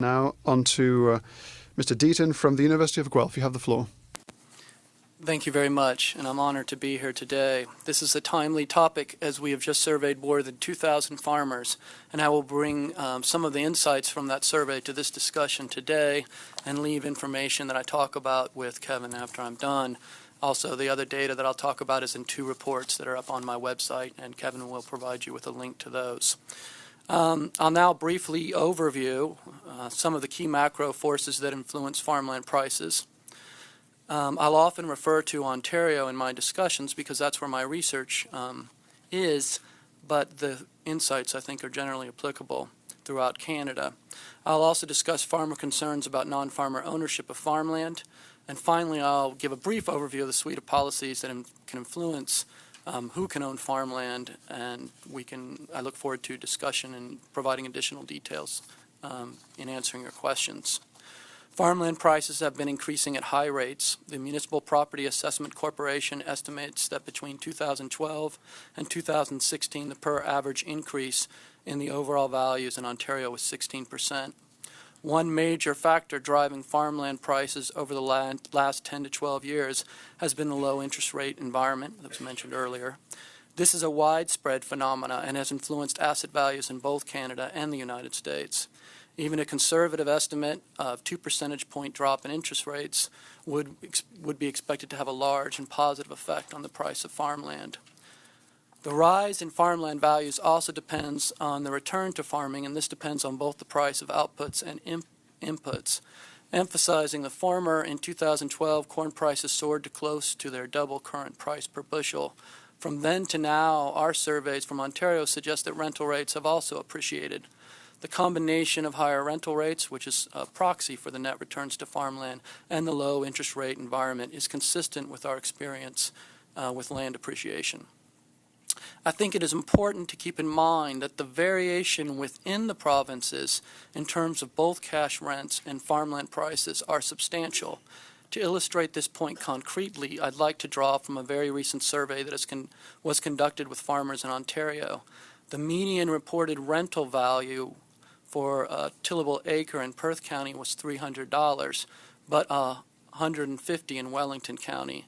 Now on to Mr. Deaton from the University of Guelph. You have the floor. Thank you very much, and I'm honored to be here today. This is a timely topic as we have just surveyed more than 2,000 farmers, and I will bring some of the insights from that survey to this discussion today and leave information that I talk about with Kevin after I'm done. Also, the other data that I'll talk about is in 2 reports that are up on my website, and Kevin will provide you with a link to those. I'll now briefly overview some of the key macro forces that influence farmland prices. I'll often refer to Ontario in my discussions because that's where my research is, but the insights I think are generally applicable throughout Canada. I'll also discuss farmer concerns about non-farmer ownership of farmland, and finally I'll give a brief overview of the suite of policies that can influence who can own farmland, and I look forward to discussion and providing additional details in answering your questions. Farmland prices have been increasing at high rates. The Municipal Property Assessment Corporation estimates that between 2012 and 2016, the per average increase in the overall values in Ontario was 16%. One major factor driving farmland prices over the last 10 to 12 years has been the low interest rate environment that was mentioned earlier. This is a widespread phenomena and has influenced asset values in both Canada and the United States. Even a conservative estimate of 2 percentage point drop in interest rates would be expected to have a large and positive effect on the price of farmland. The rise in farmland values also depends on the return to farming, and this depends on both the price of outputs and inputs. Emphasizing the former, in 2012, corn prices soared to close to their double current price per bushel. From then to now, our surveys from Ontario suggest that rental rates have also appreciated. The combination of higher rental rates, which is a proxy for the net returns to farmland, and the low interest rate environment is consistent with our experience with land appreciation. I think it is important to keep in mind that the variation within the provinces in terms of both cash rents and farmland prices are substantial. To illustrate this point concretely, I'd like to draw from a very recent survey that was conducted with farmers in Ontario. The median reported rental value for a tillable acre in Perth County was $300, but $150 in Wellington County.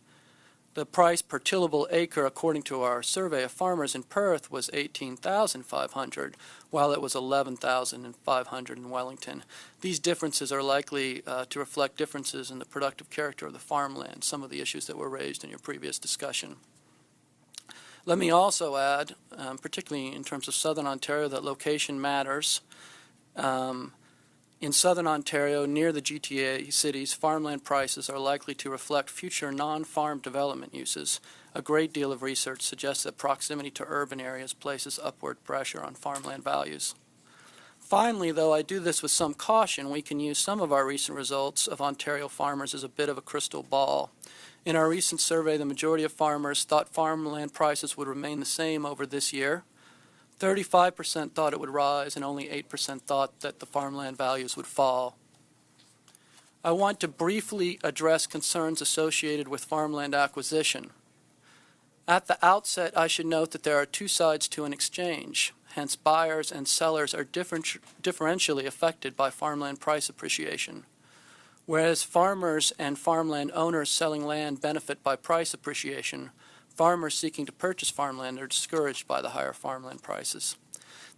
The price per tillable acre, according to our survey of farmers in Perth, was $18,500, while it was $11,500 in Wellington. These differences are likely to reflect differences in the productive character of the farmland, some of the issues that were raised in your previous discussion. Let me also add, particularly in terms of Southern Ontario, that location matters. In Southern Ontario, near the GTA cities, farmland prices are likely to reflect future non-farm development uses. A great deal of research suggests that proximity to urban areas places upward pressure on farmland values. Finally, though I do this with some caution, we can use some of our recent results of Ontario farmers as a bit of a crystal ball. In our recent survey, the majority of farmers thought farmland prices would remain the same over this year. 35% thought it would rise, and only 8% thought that the farmland values would fall. I want to briefly address concerns associated with farmland acquisition. At the outset, I should note that there are 2 sides to an exchange. Hence, buyers and sellers are differentially affected by farmland price appreciation. Whereas farmers and farmland owners selling land benefit by price appreciation, farmers seeking to purchase farmland are discouraged by the higher farmland prices.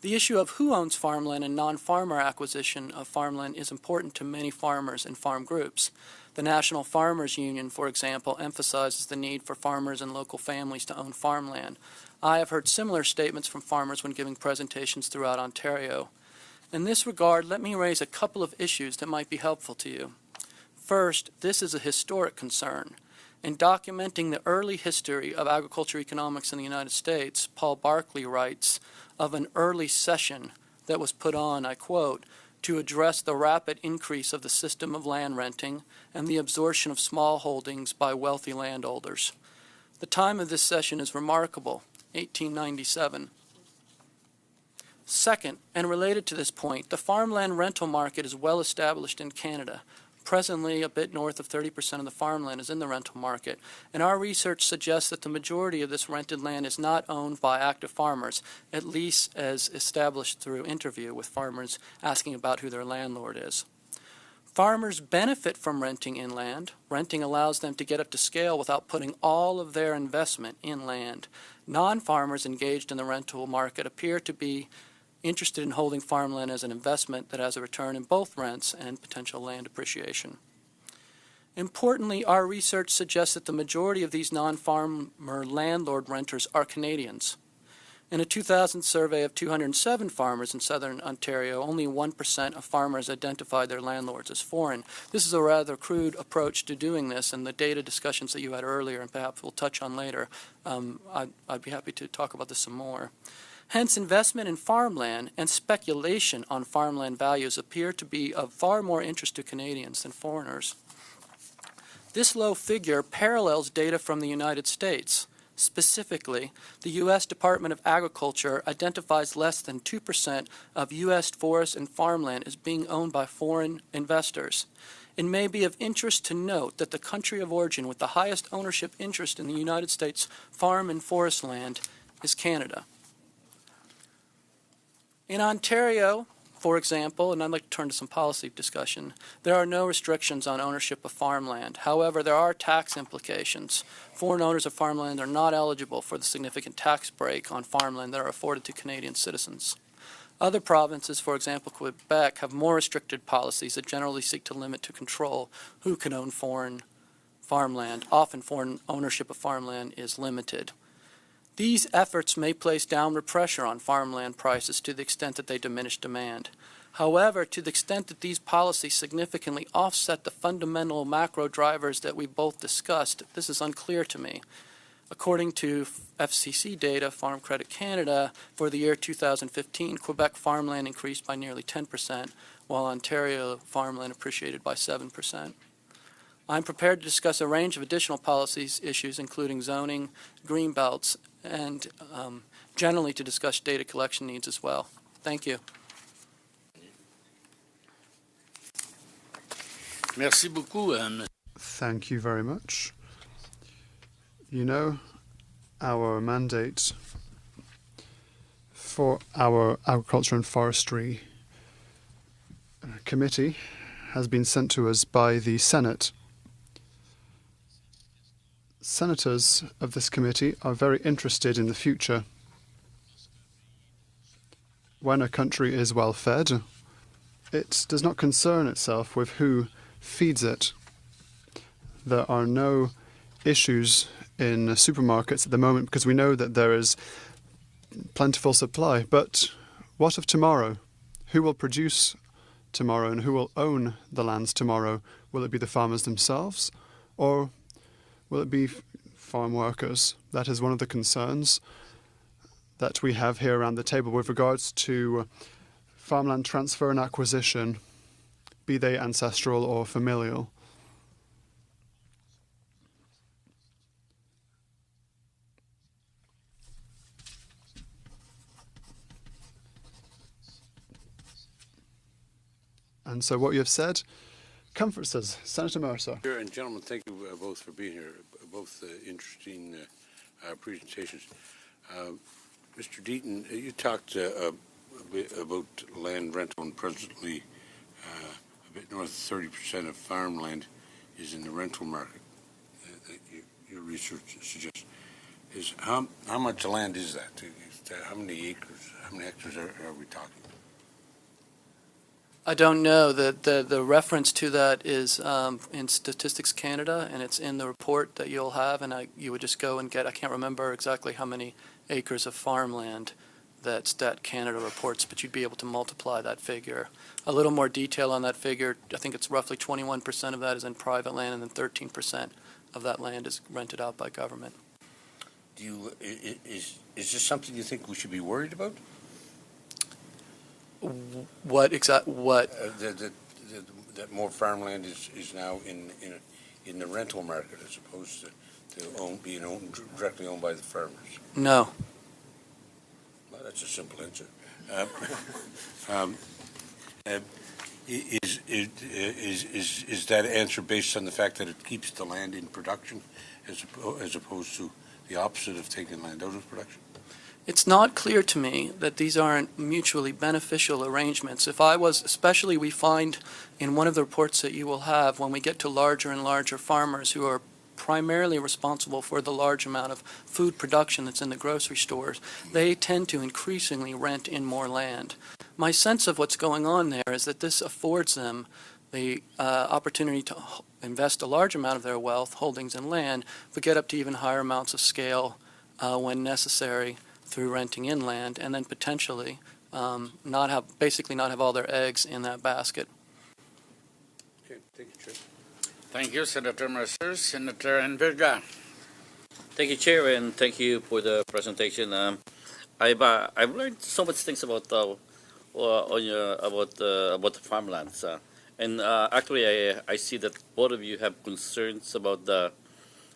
The issue of who owns farmland and non-farmer acquisition of farmland is important to many farmers and farm groups. The National Farmers Union, for example, emphasizes the need for farmers and local families to own farmland. I have heard similar statements from farmers when giving presentations throughout Ontario. In this regard, let me raise a couple of issues that might be helpful to you. First, this is a historic concern. In documenting the early history of agriculture economics in the United States, Paul Barkley writes of an early session that was put on, I quote, to address the rapid increase of the system of land renting and the absorption of small holdings by wealthy landowners. The time of this session is remarkable, 1897. Second, and related to this point, the farmland rental market is well established in Canada. Presently, a bit north of 30% of the farmland is in the rental market, and our research suggests that the majority of this rented land is not owned by active farmers, at least as established through interview with farmers asking about who their landlord is. Farmers benefit from renting inland. Renting allows them to get up to scale without putting all of their investment in land. Non-farmers engaged in the rental market appear to be interested in holding farmland as an investment that has a return in both rents and potential land appreciation. Importantly, our research suggests that the majority of these non-farmer landlord renters are Canadians. In a 2000 survey of 207 farmers in southern Ontario, only 1% of farmers identified their landlords as foreign. This is a rather crude approach to doing this, and the data discussions that you had earlier, and perhaps we'll touch on later, I'd be happy to talk about this some more. Hence, investment in farmland and speculation on farmland values appear to be of far more interest to Canadians than foreigners. This low figure parallels data from the United States. Specifically, the U.S. Department of Agriculture identifies less than 2% of U.S. forest and farmland as being owned by foreign investors. It may be of interest to note that the country of origin with the highest ownership interest in the United States farm and forest land is Canada. In Ontario, for example, and I'd like to turn to some policy discussion, there are no restrictions on ownership of farmland. However, there are tax implications. Foreign owners of farmland are not eligible for the significant tax break on farmland that are afforded to Canadian citizens. Other provinces, for example Quebec, have more restricted policies that generally seek to limit to control who can own foreign farmland. Often foreign ownership of farmland is limited. These efforts may place downward pressure on farmland prices to the extent that they diminish demand. However, to the extent that these policies significantly offset the fundamental macro drivers that we both discussed, this is unclear to me. According to FCC data, Farm Credit Canada, for the year 2015, Quebec farmland increased by nearly 10%, while Ontario farmland appreciated by 7%. I'm prepared to discuss a range of additional policies issues, including zoning, green belts, and generally to discuss data collection needs as well. Thank you. Merci beaucoup. Thank you very much. You know, our mandate for our Agriculture and Forestry Committee has been sent to us by the Senate. Senators of this committee are very interested in the future. When a country is well fed, it does not concern itself with who feeds it. There are no issues in supermarkets at the moment because we know that there is plentiful supply. But what of tomorrow? Who will produce tomorrow and who will own the lands tomorrow? Will it be the farmers themselves, or will it be farm workers? That is one of the concerns that we have here around the table with regards to farmland transfer and acquisition, be they ancestral or familial. And so what you have said comforts us. Senator Mercer. Sure, and gentlemen, thank you both for being here, both interesting presentations. Mr. Deaton, you talked a bit about land rental, and presently a bit north of 30% of farmland is in the rental market. Your research suggests. How much land is that? How many acres, how many hectares are we talking? I don't know. The reference to that is in Statistics Canada, and it's in the report that you'll have, and you would just go and get, I can't remember exactly how many acres of farmland that Stat Canada reports, but you'd be able to multiply that figure. A little more detail on that figure, I think it's roughly 21% of that is in private land, and then 13% of that land is rented out by government. Is this something you think we should be worried about? What? That more farmland is now in the rental market as opposed to being directly owned by the farmers? No. Well, that's a simple answer. Is that answer based on the fact that it keeps the land in production as opposed to the opposite of taking land out of production? It's not clear to me that these aren't mutually beneficial arrangements. Especially we find in one of the reports that you will have, when we get to larger and larger farmers who are primarily responsible for the large amount of food production that's in the grocery stores, they tend to increasingly rent in more land. My sense of what's going on there is that this affords them the opportunity to invest a large amount of their wealth holdings in land, but get up to even higher amounts of scale when necessary through renting in land, and then potentially not have all their eggs in that basket. Okay, thank you, Chair. Thank you, Senator Mercer. Senator Enverga. Thank you, Chair, and thank you for the presentation. I've learned so much things about the farmlands, and actually I see that both of you have concerns about the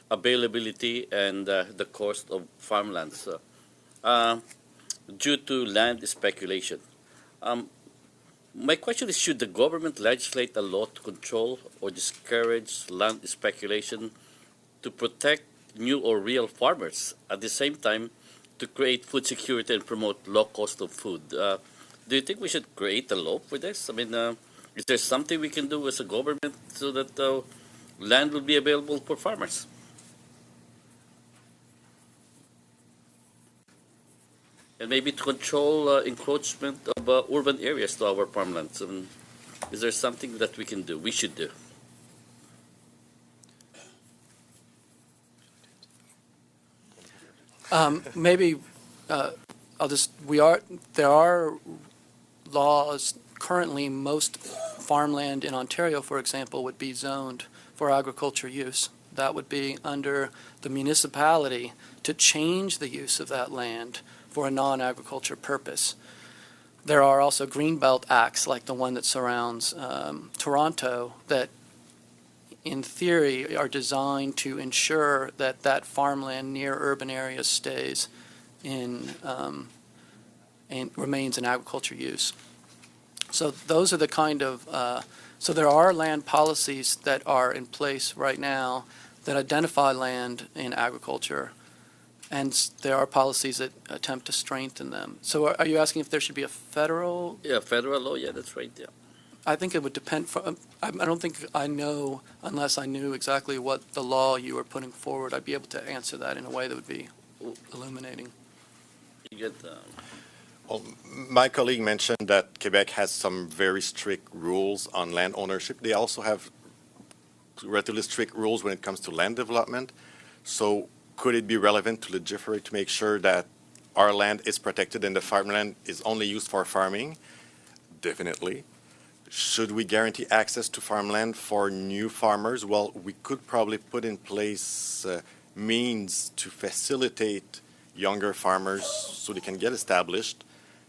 availability and the cost of farmlands due to land speculation. My question is, should the government legislate a law to control or discourage land speculation to protect new or real farmers, at the same time to create food security and promote low cost of food? Do you think we should create a law for this? I mean, is there something we can do as a government so that land will be available for farmers? And maybe to control encroachment of urban areas to our farmlands. I mean, is there something that we can do, we should do? There are laws currently. Most farmland in Ontario, for example, would be zoned for agriculture use. That would be under the municipality to change the use of that land for a non-agriculture purpose. There are also Greenbelt Acts, like the one that surrounds Toronto, that in theory are designed to ensure that that farmland near urban areas stays in and remains in agriculture use. So those are the kind of so there are land policies that are in place right now that identify land in agriculture, and there are policies that attempt to strengthen them. So are you asking if there should be a federal? Yeah, federal law, yeah, that's right, yeah. I think it would depend. I don't think I know, unless I knew exactly what the law you were putting forward, I'd be able to answer that in a way that would be illuminating. You get Well, my colleague mentioned that Quebec has some very strict rules on land ownership. They also have relatively strict rules when it comes to land development. So could it be relevant to legislate to make sure that our land is protected and the farmland is only used for farming? Definitely. Should we guarantee access to farmland for new farmers? Well, we could probably put in place means to facilitate younger farmers so they can get established.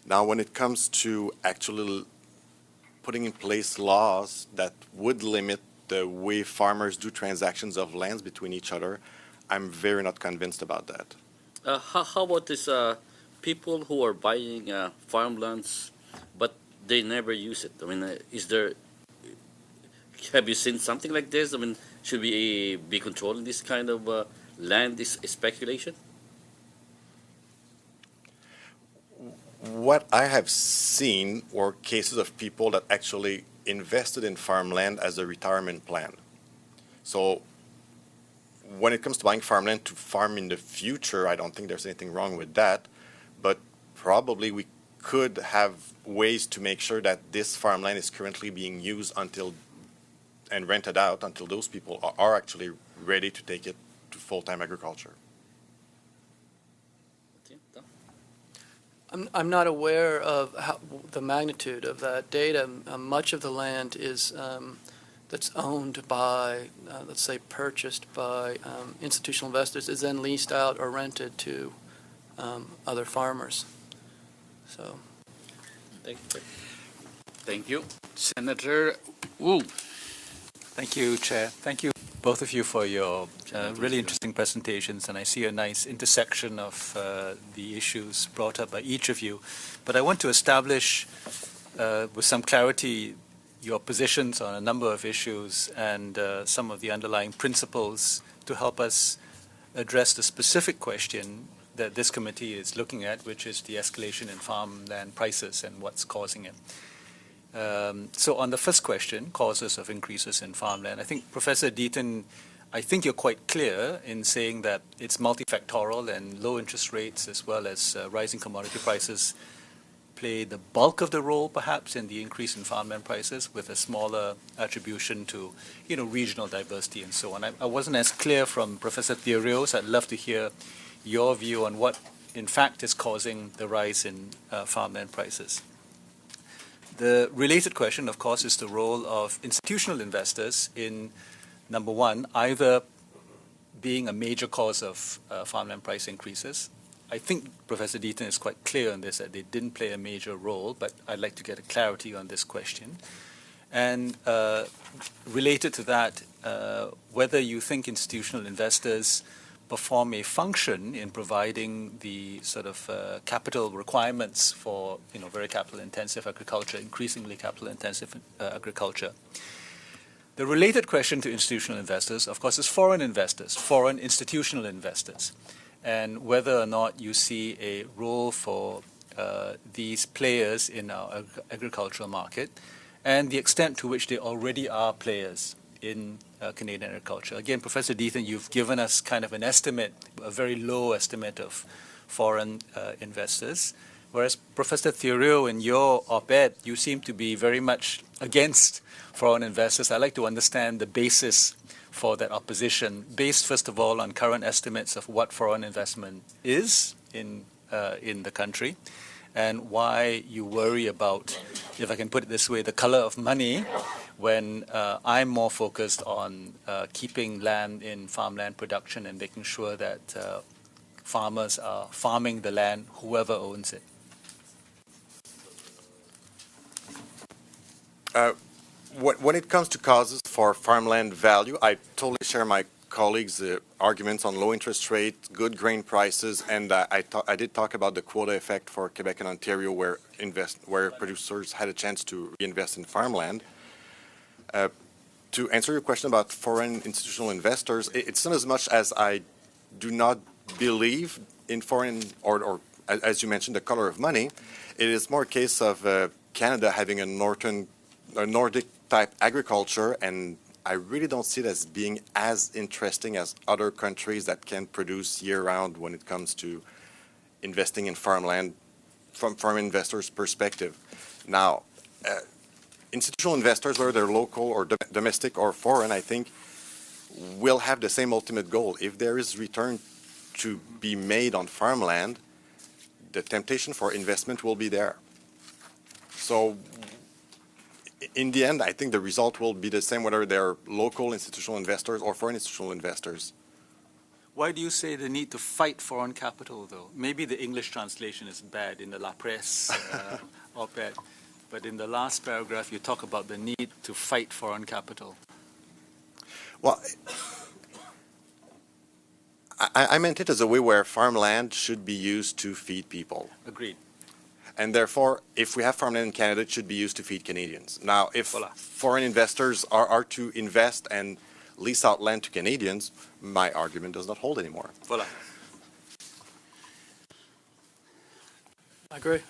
Now, when it comes to actually putting in place laws that would limit the way farmers do transactions of lands between each other, I'm very not convinced about that. how about this people who are buying farmlands, but they never use it? I mean, have you seen something like this? I mean, should we be controlling this kind of land speculation? What I have seen were cases of people that actually invested in farmland as a retirement plan. So when it comes to buying farmland to farm in the future, I don't think there's anything wrong with that. But probably we could have ways to make sure that this farmland is currently being used and rented out until those people are actually ready to take it to full-time agriculture. I'm not aware of the magnitude of that data. Much of the land is that's owned by, let's say, purchased by institutional investors, is then leased out or rented to other farmers. So, Thank you. Thank you. Senator Wu. Thank you, Chair. Thank you, both of you, for your really interesting presentations, and I see a nice intersection of the issues brought up by each of you. But I want to establish with some clarity your positions on a number of issues and some of the underlying principles to help us address the specific question that this committee is looking at, which is the escalation in farmland prices and what's causing it. So on the first question, causes of increases in farmland, I think Professor Deaton, I think you're quite clear in saying that it's multifactorial and low interest rates as well as rising commodity prices play the bulk of the role perhaps in the increase in farmland prices, with a smaller attribution to regional diversity and so on. I wasn't as clear from Professor Theorio, so I'd love to hear your view on what in fact is causing the rise in farmland prices. The related question, of course, is the role of institutional investors in, number one, either being a major cause of farmland price increases. I think Professor Deaton is quite clear on this, that they didn't play a major role, but I'd like to get a clarity on this question. And related to that, whether you think institutional investors perform a function in providing the sort of capital requirements for very capital-intensive agriculture, increasingly capital-intensive agriculture. The related question to institutional investors, of course, is foreign investors, foreign institutional investors, and whether or not you see a role for these players in our agricultural market, and the extent to which they already are players in Canadian agriculture. Again, Professor Deaton, you've given us kind of an estimate, a very low estimate of foreign investors, whereas Professor Theorio, in your op-ed, you seem to be very much against foreign investors. I'd like to understand the basis for that opposition, based first of all on current estimates of what foreign investment is in the country, and why you worry about, if I can put it this way, the color of money, when I'm more focused on keeping land in farmland production and making sure that farmers are farming the land, whoever owns it. When it comes to causes for farmland value, I totally share my colleagues' arguments on low interest rates, good grain prices, and I did talk about the quota effect for Quebec and Ontario, where producers had a chance to reinvest in farmland. To answer your question about foreign institutional investors, it's not as much as I do not believe in foreign, or as you mentioned, the color of money. It is more a case of Canada having a Nordic type agriculture, and I really don't see it as being as interesting as other countries that can produce year-round when it comes to investing in farmland from farm investors' perspective. Now, institutional investors, whether they're local or domestic or foreign, I think will have the same ultimate goal. If there is return to be made on farmland, the temptation for investment will be there. So in the end, I think the result will be the same whether they're local institutional investors or foreign institutional investors. Why do you say the need to fight foreign capital, though? Maybe the English translation is bad in the La Presse op-ed, but in the last paragraph you talk about the need to fight foreign capital. Well, I meant it as a way where farmland should be used to feed people. Agreed. And therefore, if we have farmland in Canada, it should be used to feed Canadians. Now, if foreign investors are to invest and lease out land to Canadians, my argument does not hold anymore. Voilà. I agree.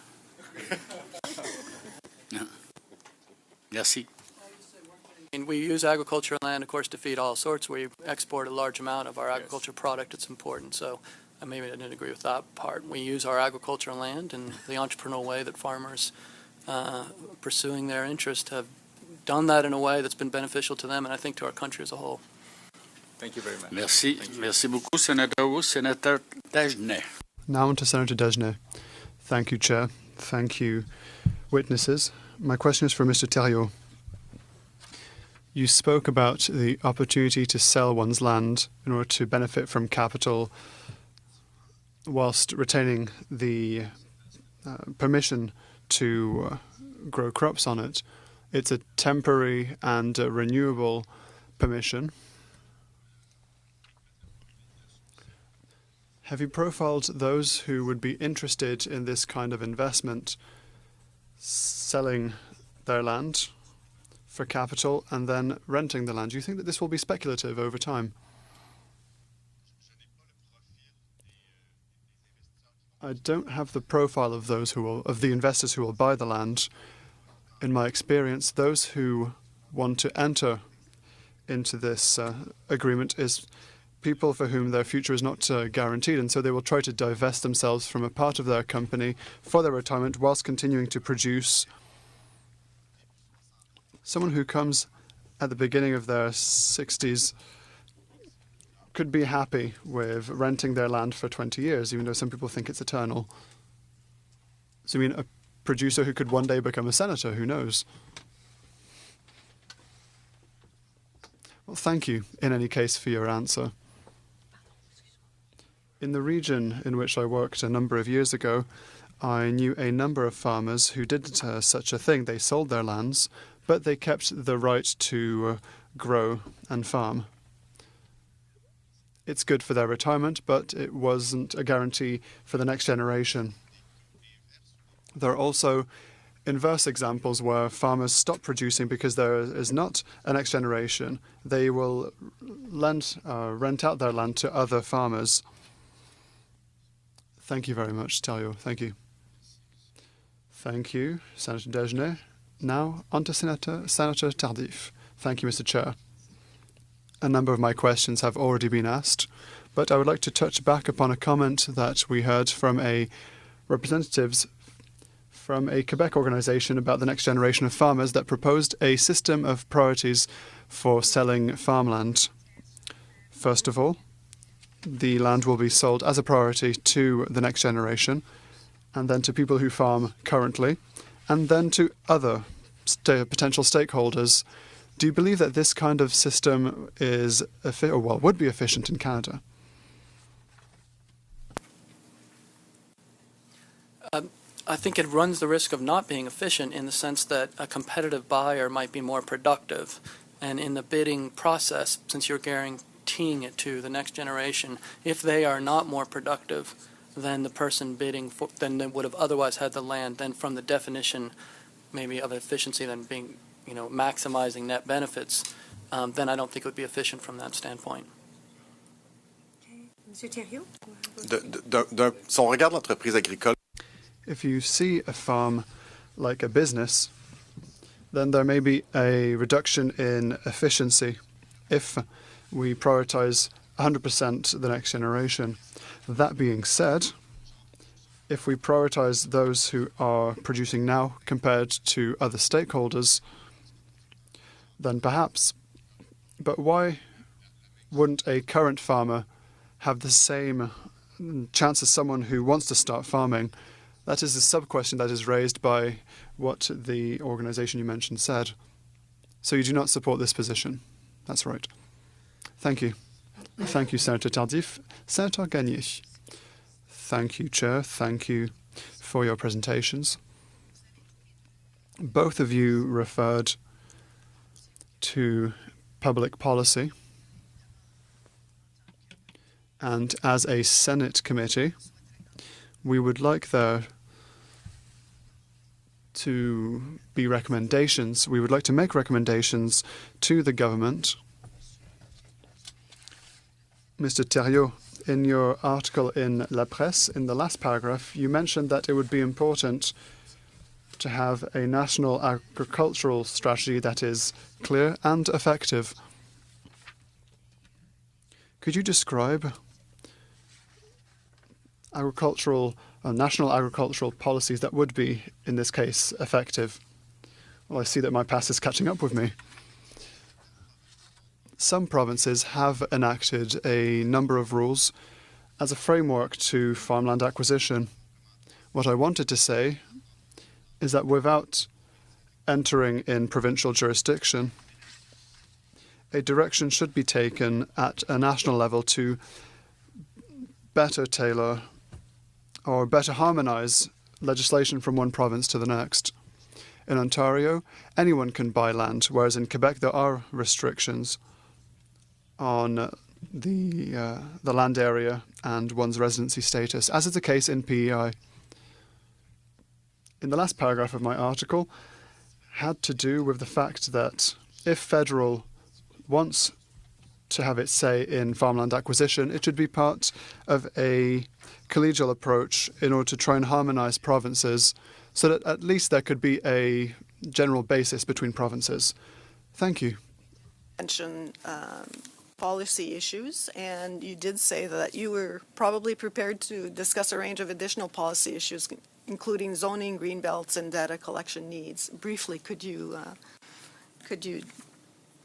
Merci. And we use agricultural land, of course, to feed all sorts. We export a large amount of our agriculture product. It's important. So maybe I didn't agree with that part. We use our agricultural land in the entrepreneurial way that farmers pursuing their interest have done that in a way that's been beneficial to them and I think to our country as a whole. Thank you very much. Merci. Merci beaucoup, Sénateur. Sénateur Dagenet. Now on to Senator Dagenet. Thank you, Chair. Thank you, witnesses. My question is for Mr. Thériault. You spoke about the opportunity to sell one's land in order to benefit from capital whilst retaining the permission to grow crops on it. It's a temporary and renewable permission. Have you profiled those who would be interested in this kind of investment, selling their land for capital and then renting the land. Do you think that this will be speculative over time? I don't have the profile of the investors who will buy the land. In my experience, those who want to enter into this agreement is people for whom their future is not guaranteed, and so they will try to divest themselves from a part of their company for their retirement whilst continuing to produce. Someone who comes at the beginning of their 60s could be happy with renting their land for 20 years, even though some people think it's eternal. So you mean a producer who could one day become a senator? Who knows? Well, thank you, in any case, for your answer. In the region in which I worked a number of years ago, I knew a number of farmers who did such a thing. They sold their lands, but they kept the right to grow and farm. It's good for their retirement, but it wasn't a guarantee for the next generation. There are also inverse examples where farmers stop producing because there is not a next generation. They will rent out their land to other farmers. Thank you very much, Tario. Thank you. Thank you, Senator Desjardins. Now, on to Senator Tardif. Thank you, Mr. Chair. A number of my questions have already been asked, but I would like to touch back upon a comment that we heard from representatives from a Quebec organization about the next generation of farmers that proposed a system of priorities for selling farmland. First of all, the land will be sold as a priority to the next generation, and then to people who farm currently, and then to other potential stakeholders. Do you believe that this kind of system would be efficient in Canada? I think it runs the risk of not being efficient in the sense that a competitive buyer might be more productive. And in the bidding process, since you're guaranteeing it to the next generation, if they are not more productive than the person bidding than they would have otherwise had the land, then from the definition maybe of efficiency than being, maximizing net benefits, then I don't think it would be efficient from that standpoint. Monsieur Thériault? Si on regarde l'entreprise agricole, if you see a farm like a business, then there may be a reduction in efficiency if we prioritize 100% the next generation. That being said, if we prioritize those who are producing now compared to other stakeholders, then perhaps. But why wouldn't a current farmer have the same chance as someone who wants to start farming? That is a sub-question that is raised by what the organization you mentioned said. So you do not support this position. That's right. Thank you. Thank you, Senator Tardif. Senator Gagné. Thank you, Chair. Thank you for your presentations. Both of you referred to public policy. And as a Senate committee, we would like there to be recommendations. We would like to make recommendations to the government. Mr. Thériault, in your article in La Presse, in the last paragraph, you mentioned that it would be important to have a national agricultural strategy that is clear and effective. Could you describe national agricultural policies that would be, in this case, effective? Well, I see that my past is catching up with me. Some provinces have enacted a number of rules as a framework to farmland acquisition. What I wanted to say is that without entering in provincial jurisdiction, a direction should be taken at a national level to better tailor or better harmonize legislation from one province to the next. In Ontario, anyone can buy land, whereas in Quebec there are restrictions on the land area and one's residency status, as is the case in PEI. In the last paragraph of my article, had to do with the fact that if federal wants to have its say in farmland acquisition, it should be part of a collegial approach in order to try and harmonize provinces so that at least there could be a general basis between provinces. Thank you. Mention policy issues, and you did say that you were probably prepared to discuss a range of additional policy issues, including zoning, green belts, and data collection needs. Briefly, could you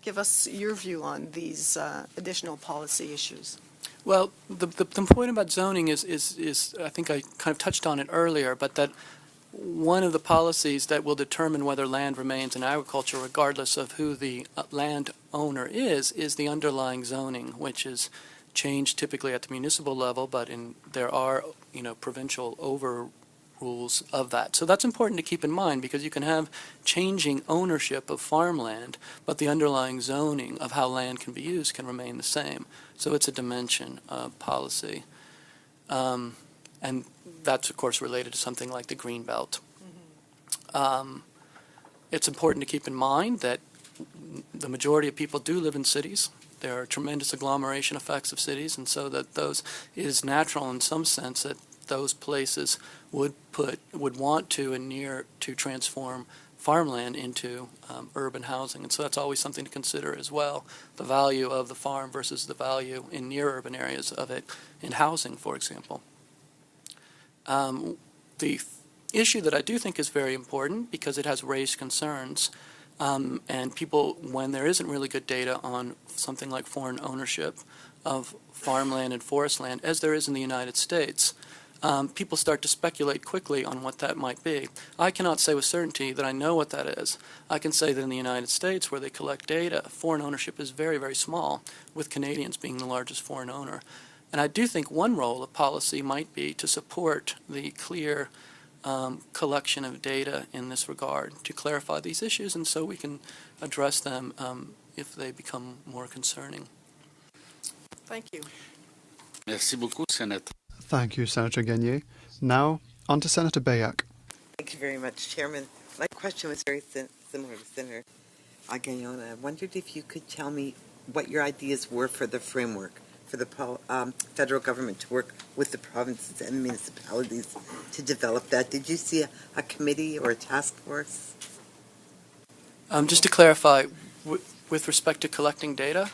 give us your view on these additional policy issues? Well, the point about zoning is I think I kind of touched on it earlier, but that one of the policies that will determine whether land remains in agriculture, regardless of who the landowner is the underlying zoning, which is changed typically at the municipal level, but there are provincial overrules of that. So that's important to keep in mind, because you can have changing ownership of farmland, but the underlying zoning of how land can be used can remain the same. So it's a dimension of policy. And that's, of course, related to something like the green belt. It's important to keep in mind that the majority of people do live in cities. There are tremendous agglomeration effects of cities, and so that it is natural in some sense that those places would want to and near to transform farmland into urban housing. And so that's always something to consider as well, the value of the farm versus the value in near urban areas of it in housing, for example. The issue that I do think is very important, because it has raised concerns, and people, when there isn't really good data on something like foreign ownership of farmland and forest land, as there is in the United States, people start to speculate quickly on what that might be. I cannot say with certainty that I know what that is. I can say that in the United States, where they collect data, foreign ownership is very, very small, with Canadians being the largest foreign owner. And I do think one role of policy might be to support the clear collection of data in this regard, to clarify these issues, and so we can address them if they become more concerning. Thank you. Merci beaucoup, Senator. Thank you, Senator Gagné. Now, on to Senator Bayak. Thank you very much, Chairman. My question was very similar to Senator Gagnon. I wondered if you could tell me what your ideas were for the framework for the federal government to work with the provinces and municipalities to develop that. Did you see a committee or a task force? Just to clarify, with respect to collecting data?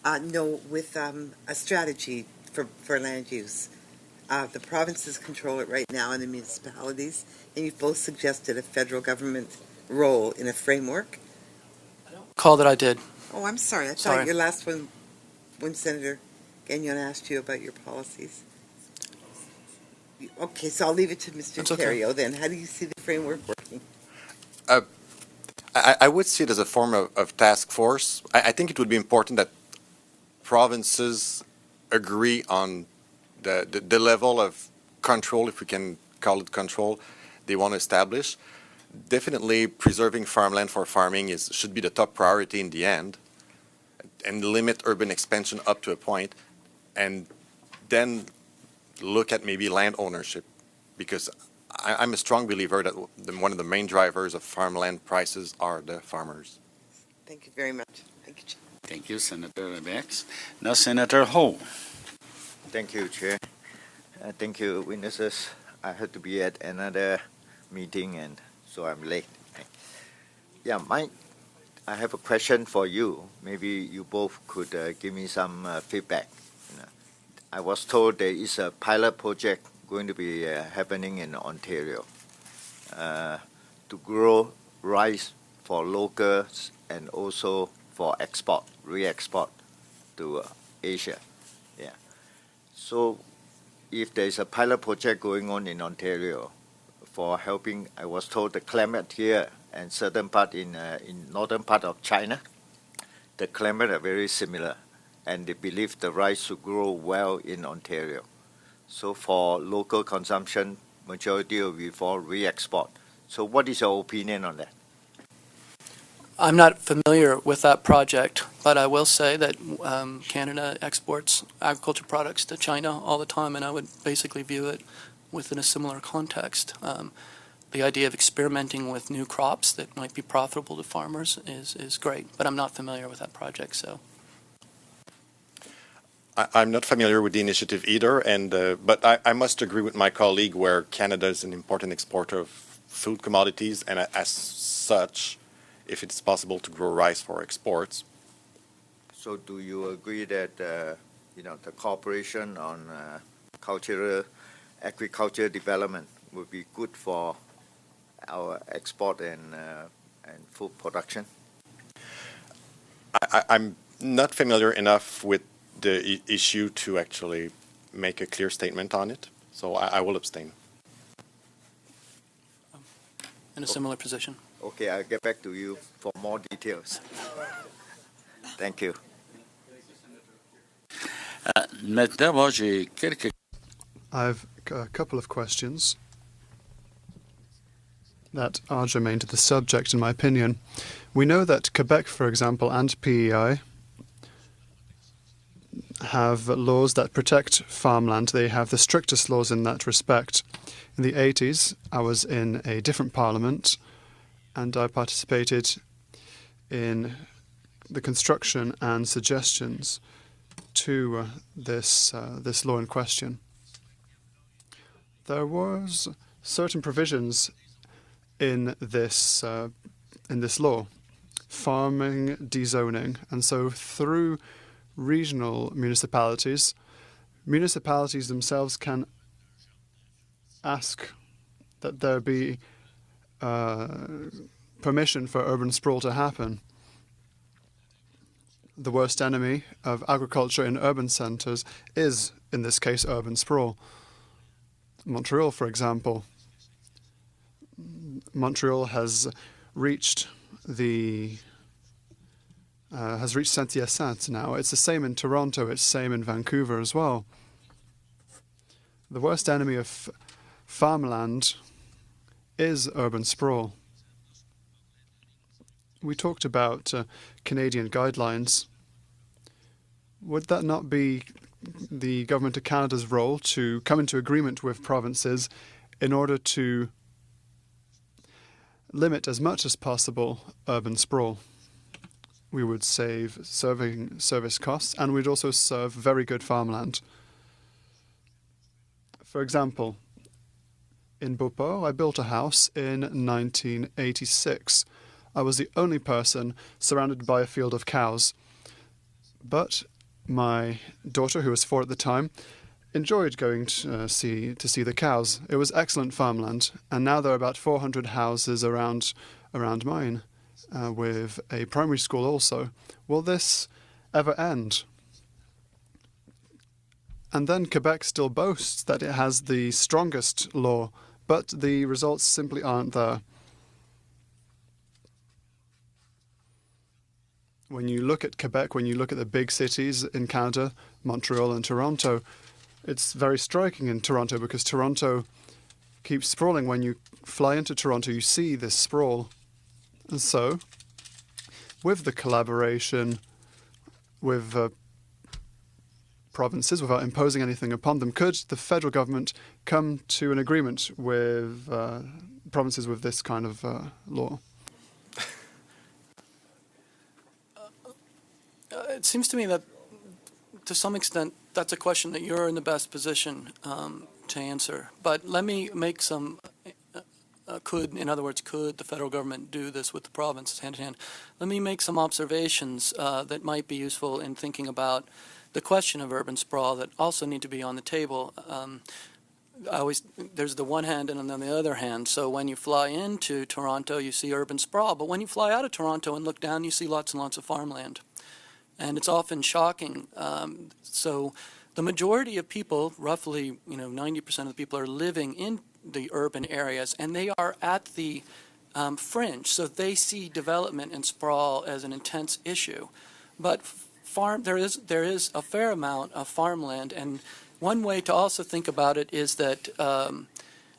No, with a strategy for land use. The provinces control it right now, and the municipalities, and you've both suggested a federal government role in a framework. I don't recall that I did. Oh, I'm sorry. I Sorry. thought your last one, when Senator Gagnon asked you about your policies. Okay, so I'll leave it to Mr. Terrio then. How do you see the framework working? I would see it as a form of task force. I think it would be important that provinces agree on the level of control, if we can call it control, they want to establish. Definitely preserving farmland for farming should be the top priority in the end, and limit urban expansion up to a point, and then look at maybe land ownership, because I'm a strong believer that one of the main drivers of farmland prices are the farmers. Thank you very much. Thank you. Thank you, Senator Bex. Now, Senator Ho. Thank you, Chair. Thank you, witnesses. I had to be at another meeting, and so I'm late. Yeah, I have a question for you. Maybe you both could give me some feedback. I was told there is a pilot project going to be happening in Ontario to grow rice for locals and also for export, re-export to Asia. Yeah. So if there's a pilot project going on in Ontario for helping, I was told the climate here and certain part in northern part of China, the climate are very similar, and they believe the rice should grow well in Ontario. So for local consumption, majority will be for re-export. So what is your opinion on that? I'm not familiar with that project, but I will say that Canada exports agriculture products to China all the time, and I would basically view it within a similar context. the idea of experimenting with new crops that might be profitable to farmers is great. But I'm not familiar with that project, so. I'm not familiar with the initiative either, but I must agree with my colleague where Canada is an important exporter of food commodities, and as such, if it's possible to grow rice for exports. So do you agree that, the cooperation on agriculture development would be good for our export and food production? I'm not familiar enough with the issue to actually make a clear statement on it, so I will abstain. In a similar position. Okay, I'll get back to you for more details. Thank you. Maintenant, j'ai quelques... I've a couple of questions that are germane to the subject, in my opinion. We know that Quebec, for example, and PEI have laws that protect farmland. They have the strictest laws in that respect. In the 80s, I was in a different parliament, and I participated in the construction and suggestions to this law in question. There was certain provisions in this law, farming dezoning, and so through regional municipalities themselves can ask that there be permission for urban sprawl to happen. The worst enemy of agriculture in urban centres is, in this case, urban sprawl. Montreal, for example. Montreal has reached Saint-Hyacinthe now. It's the same in Toronto. It's the same in Vancouver as well. The worst enemy of farmland is urban sprawl. We talked about Canadian guidelines. Would that not be the Government of Canada's role to come into agreement with provinces in order to limit as much as possible urban sprawl? We would save service costs, and we'd also serve very good farmland. For example, in Beauport, I built a house in 1986. I was the only person surrounded by a field of cows. But my daughter, who was 4 at the time, enjoyed going to see the cows. It was excellent farmland, and now there are about 400 houses around mine, with a primary school also. Will this ever end? And then Quebec still boasts that it has the strongest law, but the results simply aren't there. When you look at Quebec, when you look at the big cities in Canada, Montreal and Toronto, it's very striking in Toronto because Toronto keeps sprawling. When you fly into Toronto, you see this sprawl. And so, with the collaboration with provinces, without imposing anything upon them, could the federal government come to an agreement with provinces with this kind of law? It seems to me that, to some extent, that's a question that you're in the best position to answer. But let me make some, in other words, could the federal government do this with the provinces hand in hand? Let me make some observations that might be useful in thinking about the question of urban sprawl that also need to be on the table. There's the one hand and then the other hand. So when you fly into Toronto, you see urban sprawl. But when you fly out of Toronto and look down, you see lots and lots of farmland. And it's often shocking. So the majority of people, roughly 90% of the people, are living in the urban areas, and they are at the fringe. So they see development and sprawl as an intense issue. But there is a fair amount of farmland, and one way to also think about it is that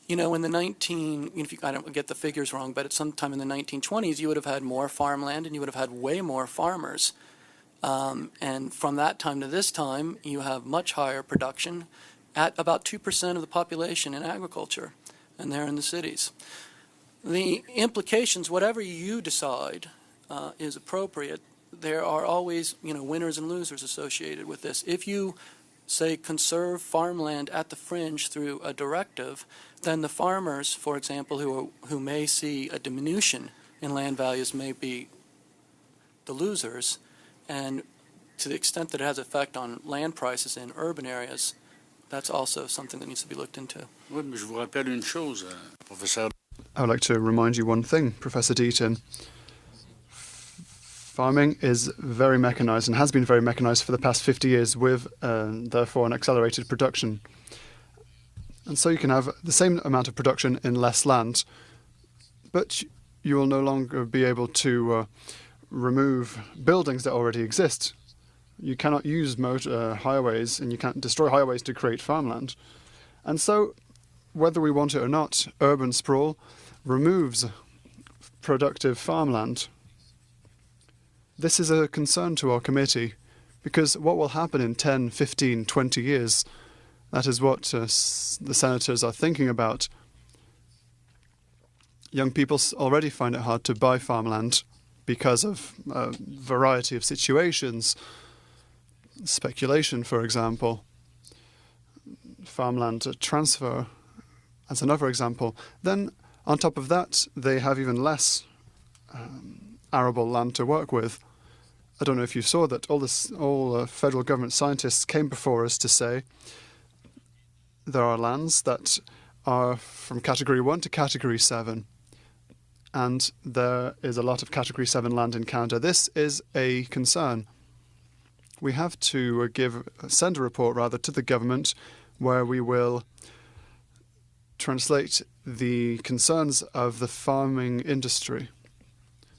in the I don't get the figures wrong, but at some time in the 1920s, you would have had more farmland, and you would have had way more farmers. And from that time to this time, you have much higher production at about 2% of the population in agriculture, and they're in the cities. The implications, whatever you decide is appropriate, there are always, winners and losers associated with this. If you, say, conserve farmland at the fringe through a directive, then the farmers, for example, who may see a diminution in land values may be the losers, and to the extent that it has effect on land prices in urban areas, that's also something that needs to be looked into. Oui, mais je vous rappelle une chose, professeur. I would like to remind you one thing, Professor Deaton. Farming is very mechanized and has been very mechanized for the past 50 years with, therefore, an accelerated production. And so you can have the same amount of production in less land, but you will no longer be able to remove buildings that already exist. You cannot use highways, and you can't destroy highways to create farmland. And so, whether we want it or not, urban sprawl removes productive farmland. This is a concern to our committee, because what will happen in 10, 15, 20 years, that is what the senators are thinking about. Young people already find it hard to buy farmland because of a variety of situations. Speculation, for example. Farmland transfer, as another example. Then, on top of that, they have even less arable land to work with. I don't know if you saw that all federal government scientists came before us to say there are lands that are from Category 1 to Category 7. And there is a lot of Category 7 land in Canada. This is a concern. We have to send a report, rather, to the government where we will translate the concerns of the farming industry.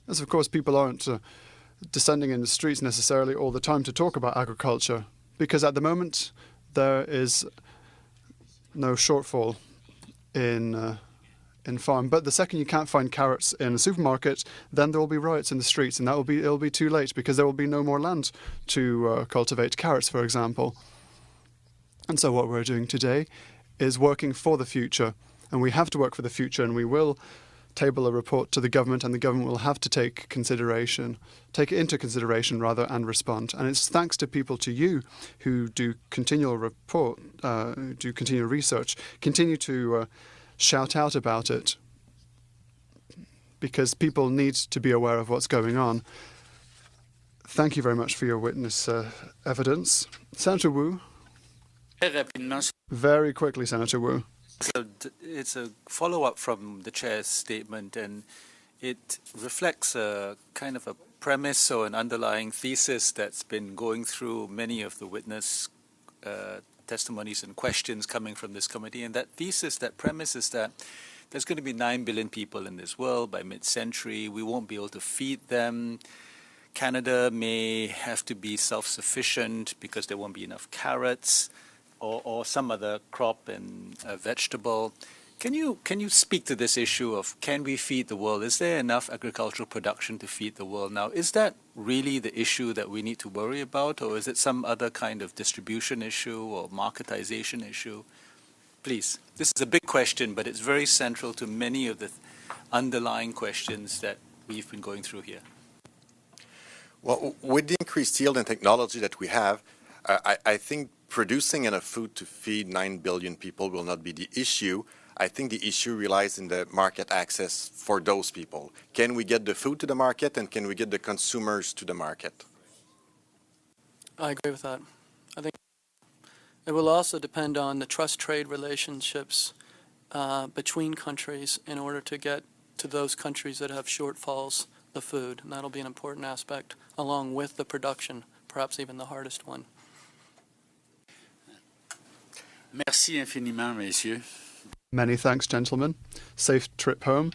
As, of course, people aren't descending in the streets necessarily all the time to talk about agriculture, because at the moment there is no shortfall in farm. But the second you can't find carrots in a supermarket, then there will be riots in the streets, and it'll be too late, because there will be no more land to cultivate carrots, for example. And so what we're doing today is working for the future, and we have to work for the future, and we will table a report to the government, and the government will have to take it into consideration, and respond. And it's thanks to people, to you, who do continual research, continue to shout out about it, because people need to be aware of what's going on. Thank you very much for your witness evidence. Senator Wu. Very quickly, Senator Wu. So it's a follow-up from the chair's statement, and it reflects a kind of a premise or an underlying thesis that's been going through many of the witness testimonies and questions coming from this committee. And that thesis, that premise, is that there's going to be 9 billion people in this world by mid-century. We won't be able to feed them. Canada may have to be self-sufficient because there won't be enough carrots or some other crop and vegetable. Can you speak to this issue of, can we feed the world? Is there enough agricultural production to feed the world now? Is that really the issue that we need to worry about, or is it some other kind of distribution issue or marketization issue? Please. This is a big question, but it's very central to many of the underlying questions that we've been going through here. Well, with the increased yield and technology that we have, I think producing enough food to feed 9 billion people will not be the issue. I think the issue relies in the market access for those people. Can we get the food to the market, and can we get the consumers to the market? I agree with that. I think it will also depend on the trust trade relationships between countries in order to get to those countries that have shortfalls of food. And that'll be an important aspect, along with the production, perhaps even the hardest one. Merci infiniment, messieurs. Many thanks, gentlemen. Safe trip home.